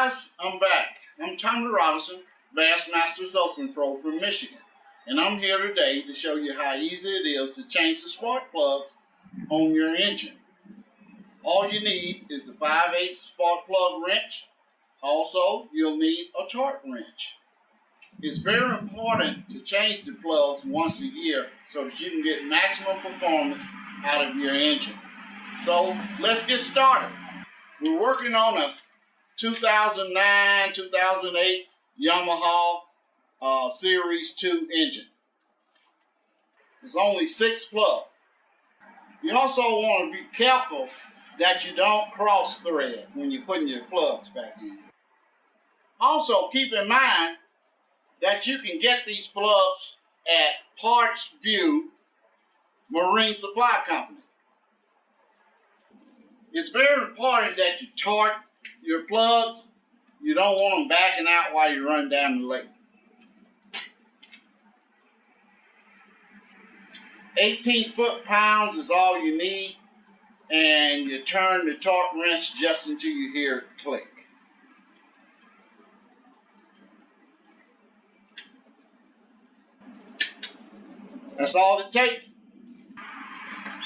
guys, I'm back. I'm Tommy Robinson, Bassmaster Open Pro from Michigan, and I'm here today to show you how easy it is to change the spark plugs on your engine. All you need is the 5/8 spark plug wrench. Also, you'll need a torque wrench. It's very important to change the plugs once a year so that you can get maximum performance out of your engine. So let's get started. We're working on a 2009-2008 Yamaha Series 2 engine. There's only 6 plugs. You also want to be careful that you don't cross thread when you're putting your plugs back in. Also, keep in mind that you can get these plugs at PartsVu Marine Supply Company. It's very important that you torque your plugs. You don't want them backing out while you run down the lake. 18 foot-pounds is all you need, and you turn the torque wrench just until you hear it click. That's all it takes.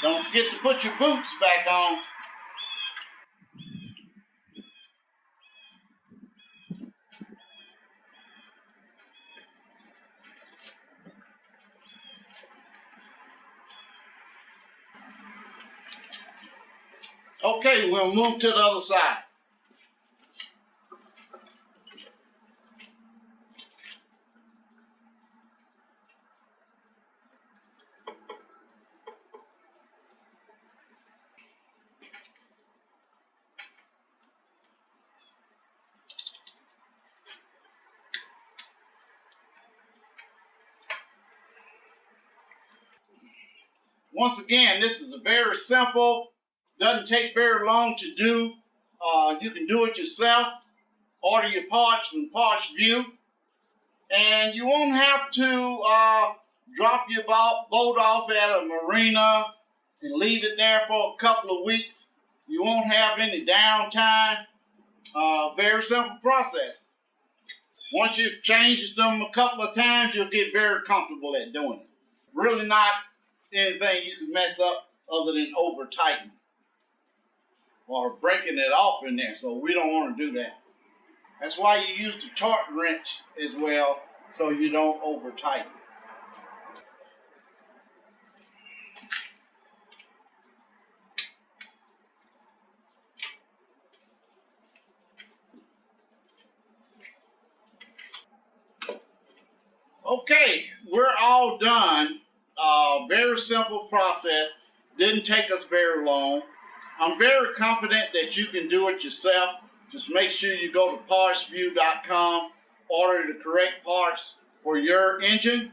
Don't forget to put your boots back on. Okay, we'll move to the other side. Once again, this is a very simple, doesn't take very long to do. You can do it yourself. Order your parts from PartsVu, and you won't have to drop your boat off at a marina and leave it there for a couple of weeks. You won't have any downtime. Very simple process. Once you've changed them a couple of times, you'll get very comfortable at doing it. Really not anything you can mess up other than over tightening or breaking it off in there, so we don't want to do that. That's why you use the torque wrench as well, so you don't over tighten. Okay, we're all done. Very simple process. Didn't take us very long. I'm very confident that you can do it yourself. Just make sure you go to PartsVu.com, order the correct parts for your engine,